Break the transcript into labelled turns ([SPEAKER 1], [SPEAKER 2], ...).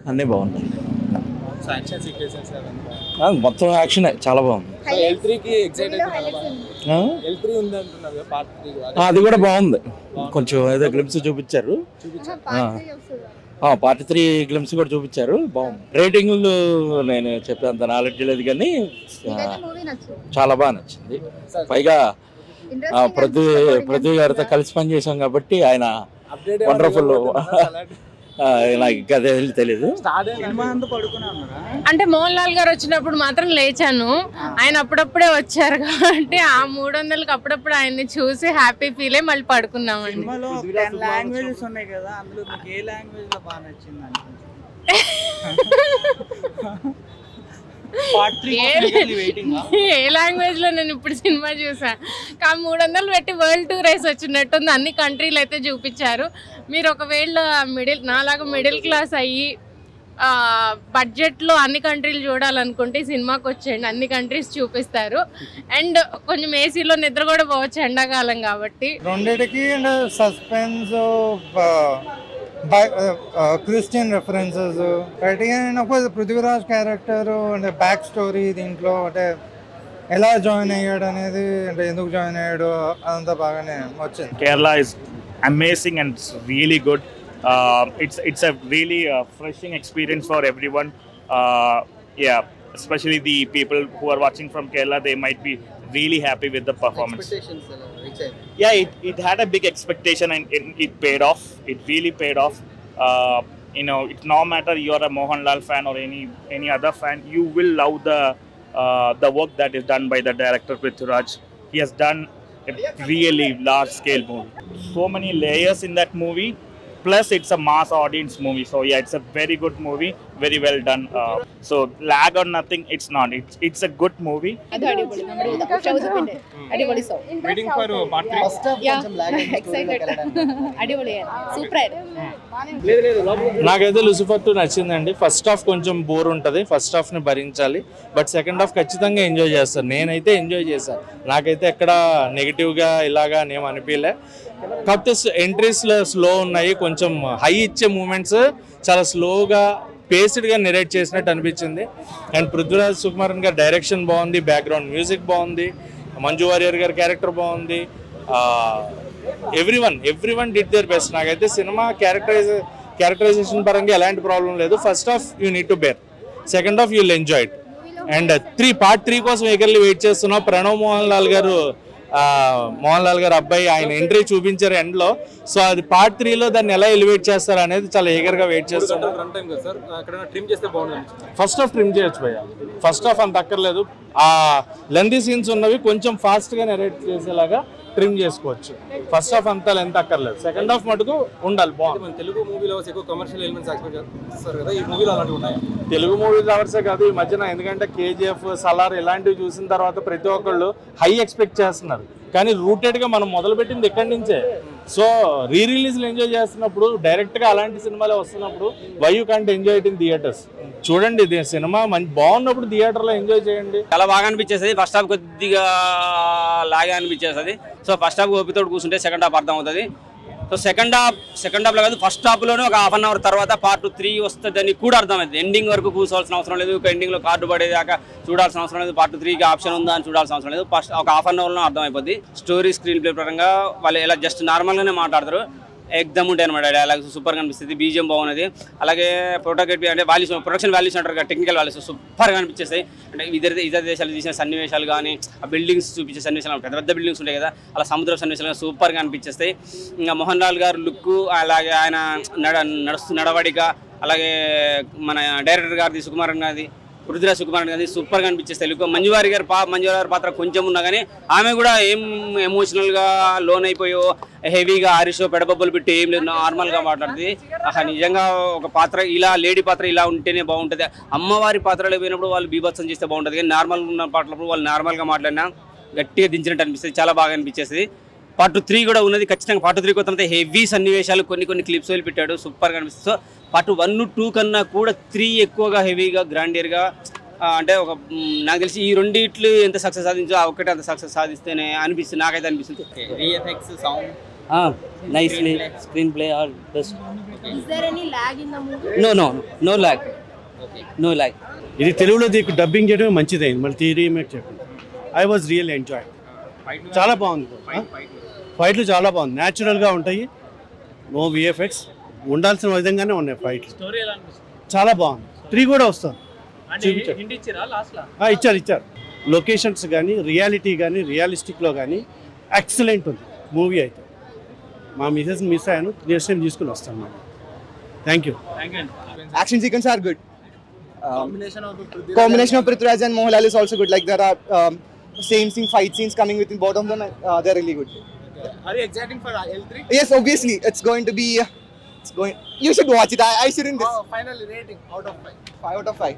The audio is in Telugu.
[SPEAKER 1] అన్నీ బాగున్నాయి. మొత్తం యాక్షన్ చాలా బాగుంది. అది కూడా బాగుంది. కొంచెం ఏదో గ్లిమ్స్ చూపించారు. పార్ట్ 3 గ్లిమ్స్ కూడా చూపించారు. బాగుంది. రేటింగ్లు నేను చెప్పేంత నాలెడ్జ్ లేదు కానీ చాలా బాగా నచ్చింది. పైగా పృథ్వీ గారితో కలిసి పనిచేసాం కాబట్టి ఆయన వండర్ఫుల్. నాకు ఇంకా తెలీదు.
[SPEAKER 2] అంటే మోహన్ లాల్ గారు వచ్చినప్పుడు మాత్రం లేచాను. ఆయన అప్పుడప్పుడే వచ్చారు కాబట్టి ఆ 300కి అప్పుడప్పుడు ఆయన్ని చూసి హ్యాపీ ఫీల్ అయ్యి మళ్ళీ పడుకున్నామండి. ఏ లాంగ్వేజ్ లో నేను ఇప్పుడు సినిమా చూసా. 300 పెట్టి వరల్డ్ టూర్ వేసి వచ్చినట్టుంది. అన్ని కంట్రీలు అయితే చూపించారు. మీరు ఒకవేళ నాలాగా మిడిల్ క్లాస్ అయ్యి బడ్జెట్ లో అన్ని కంట్రీలు చూడాలనుకుంటే సినిమాకి వచ్చేయండి. అన్ని కంట్రీస్ చూపిస్తారు. అండ్ కొంచెం ఏసీలో నిద్ర కూడా పోవచ్చు ఎండాకాలం కాబట్టి.
[SPEAKER 3] రెండిటికి suspense Christian references Prithviraj character అంటే బ్యాక్ స్టోరీ దీంట్లో అంటే ఎలా జాయిన్ అయ్యాడు అనేది అంటే ఎందుకు జాయిన్ అయ్యాడు అదంతా బాగానే వచ్చింది.
[SPEAKER 4] Kerala is amazing and really good. It's a really refreshing experience for everyone. Yeah, especially the people who are watching from Kerala, they might be really happy with the performance. Yeah, it had a big expectation and it paid off. It really paid off. It no matter you're a Mohanlal fan or any other fan, you will love the work that is done by the director Prithviraj. He has done a really large scale movie. So many layers in that movie. Plus it's a mass audience movie, so yeah, it's a very good movie, very well done. So lag or nothing, it's not. It's a good movie.
[SPEAKER 5] Waiting for part 3.
[SPEAKER 6] Excited. Super.
[SPEAKER 1] నాకైతే లూసిఫర్ 2 నచ్చిందండి. ఫస్ట్ హాఫ్ కొంచెం బోర్ ఉంటుంది. ఫస్ట్ హాఫ్ని భరించాలి. బట్ సెకండ్ హాఫ్ ఖచ్చితంగా ఎంజాయ్ చేస్తాను. నేనైతే ఎంజాయ్ చేశాను. నాకైతే ఎక్కడ నెగిటివ్గా ఇలాగా నేను అనిపించలే. కాకపోతే ఎంట్రీస్లో స్లో ఉన్నాయి. కొంచెం హై ఇచ్చే మూమెంట్స్ చాలా స్లోగా పేస్డ్గా నెరేట్ చేసినట్టు అనిపించింది. అండ్ పృథ్వీరాజ్ సుకుమారన్ గారి డైరెక్షన్ బాగుంది. బ్యాక్గ్రౌండ్ మ్యూజిక్ బాగుంది. మంజు వారియర్ గారి క్యారెక్టర్ బాగుంది. Everyone did their best. నాకైతే సినిమా క్యారెక్టరైజేషన్ పరంగా ఎలాంటి ప్రాబ్లం లేదు. First half you need to bear, second half you'll enjoy it. And part 3 కోసం ఎగర్లీ వెయిట్ చేస్తున్నాం. ప్రణవ్ మోహన్ లాల్ గారు అబ్బాయి ఆయన ఎంట్రీ చూపించారు ఎండ్లో. సో అది పార్ట్ 3లో దాన్ని ఎలా ఎలివేట్ చేస్తారు అనేది చాలా ఎగర్గా వెయిట్ చేస్తున్నాం. ఫస్ట్ హాఫ్ ట్రిమ్ చేయొచ్చు భయ్య. ఫస్ట్ హాఫ్ అంత అక్కర్లేదు. ఆ లెంతీ సీన్స్ ఉన్నవి కొంచెం ఫాస్ట్గా నెరేట్ చేసేలాగా ట్రిమ్ చేసుకోవచ్చు. ఫస్ట్ హాఫ్ అంతా లెంత్ అక్కర్లేదు. సెకండ్ హాఫ్ మటుకు ఉండాలి. బాగుంది. తెలుగు మూవీ లవర్సే కాదు ఈ మధ్యన, ఎందుకంటే KGF, సలార్ ఇలాంటివి చూసిన తర్వాత ప్రతి ఒక్కళ్ళు హై ఎక్స్పెక్ట్ చేస్తున్నారు. కానీ రూటెడ్గా మనం మొదలుపెట్టింది ఇక్కడి నుంచే. సో రిలీజ్లు ఎంజాయ్ చేస్తున్నప్పుడు డైరెక్ట్గా అలాంటి సినిమాలే వస్తున్నప్పుడు why you can't enjoy it in theatres. చూడండి, ఇది సినిమా మంచి బాగున్నప్పుడు థియేటర్లో ఎంజాయ్ చేయండి.
[SPEAKER 7] చాలా బాగా అనిపించేస్తుంది. ఫస్ట్ హాఫ్ కొద్దిగా లాగా అనిపించేస్తుంది. సో ఫస్ట్ హాఫ్ ఓపికతో కూర్చుంటే సెకండ్ హాఫ్ అర్థం అవుతుంది. సో సెకండ్ హాఫ్లో కాదు, ఫస్ట్ హాఫ్లోనే ఒక హాఫ్ అన్ అవర్ తర్వాత పార్ట్ 3 వస్తుందని కూడా అర్థమవుతుంది. ఎండింగ్ వరకు కూర్చోవాల్సిన అవసరం లేదు. ఎండింగ్లో కార్డు పడేదాకా చూడాల్సిన అవసరం లేదు. పార్ట్ 3కి ఆప్షన్ ఉందా అని చూడాల్సిన అవసరం లేదు. ఫస్ట్ ఒక హాఫ్ అన్ అవర్లో అర్థమైపోద్ది. స్టోరీ స్క్రీన్ ప్లే పరంగా వాళ్ళు ఎలా జస్ట్ నార్మల్గానే మాట్లాడతారు. ఎగ్దమ్ ఉంటాయి అనమాట. డైలాగ్స్ సూపర్గా అనిపిస్తుంది. బీజిఎం బాగున్నది. అలాగే ఫోటోగ్రఫీ అంటే వాల్యూస్, ప్రొడక్షన్ వాల్యూస్ అంటారు కదా, టెక్నికల్ వాల్యూస్ సూపర్గా అనిపించేస్తాయి. అంటే ఇతర దేశాలు తీసిన సన్నివేశాలు కానీ, ఆ బిల్డింగ్స్ చూపించే సన్నివేశాలు, పెద్ద పెద్ద బిల్డింగ్స్ ఉంటాయి కదా, అలా సముద్ర సన్నివేశాలు సూపర్గా అనిపించేస్తాయి. ఇంకా మోహన్ లాల్ గారు లుక్, అలాగే ఆయన నడవడిక, అలాగే మన డైరెక్టర్ గారిది సుకుమారన్ గారిది, పృథ్వీరాజ్ సుకుమారన్ గారిది సూపర్గా అనిపించేస్తాయి. మంజు వారి గారి పాత్ర కొంచెం ఉన్నా కానీ ఆమె కూడా ఏం ఎమోషనల్గా లోన్ అయిపోయో హెవీగా ఆరిషో పెడబబ్బులు పెట్టి ఏం లేదు, నార్మల్గా మాట్లాడుతుంది. నిజంగా ఒక పాత్ర ఇలా, లేడీ పాత్ర ఇలా ఉంటేనే బాగుంటుంది. అమ్మవారి పాత్రలు పోయినప్పుడు వాళ్ళు బీభత్సం చేస్తే బాగుంటుంది. కానీ నార్మల్ ఉన్న పాటలప్పుడు వాళ్ళు నార్మల్గా మాట్లాడినా గట్టిగా దించినట్టు అనిపిస్తుంది. చాలా బాగా అనిపించేస్తుంది. పార్ట్ 3 కూడా ఉన్నది. ఖచ్చితంగా పార్ట్ 3 కొత్త హెవీ సన్నివేశాలు కొన్ని క్లిప్స్ వదిలిపెట్టాడు. సూపర్గా అనిపిస్తుంది. సో పార్ట్ 1, 2 కన్నా కూడా 3 ఎక్కువగా హెవీగా గ్రాండియర్గా, అంటే ఒక నాకు తెలిసి ఈ రెండిట్లు ఎంత సక్సెస్ సాధించో ఆ ఒక్కటే అంత సక్సెస్ సాధిస్తేనే అనిపిస్తుంది. నాకైతే అనిపిస్తుంది.
[SPEAKER 8] VFX, sound,
[SPEAKER 7] nicely, screen play all best.
[SPEAKER 6] Is there any lag in the movie?
[SPEAKER 7] No lag. No lag.
[SPEAKER 8] ఇది తెలుగులో డబ్బింగ్ చేయడం మంచిదైంది, మళ్ళీ రీమేక్ చెప్పండి. I was real enjoy. చాలా బాగుంది, ఫైట్లు చాలా బాగుంది, న్యాచురల్గా ఉంటాయి, నో విఎఫ్ఎక్స్, ఉండాల్సిన విధంగానే ఉన్నాయి ఫైట్లు. చాలా బాగుంది. 3 కూడా వస్తుంది. ఇచ్చారు. లొకేషన్స్ కానీ రియాలిటీ కానీ రియలిస్టిక్లో కానీ ఎక్సలెంట్ ఉంది మూవీ. అయితే మా మిస్ అయ్యాను, నెక్స్ట్ టైం తీసుకుని వస్తాను. Thank you.
[SPEAKER 9] Action sequences are good. Combination of Prithviraj and Mohanlal is also good. Like there are same fight scenes coming within both of them, and they're really good.
[SPEAKER 5] Are you excited for L3?
[SPEAKER 9] Yes, obviously it's going to be. You should watch it. I shouldn't.
[SPEAKER 5] Final rating out of 5.
[SPEAKER 9] 5 out of 5.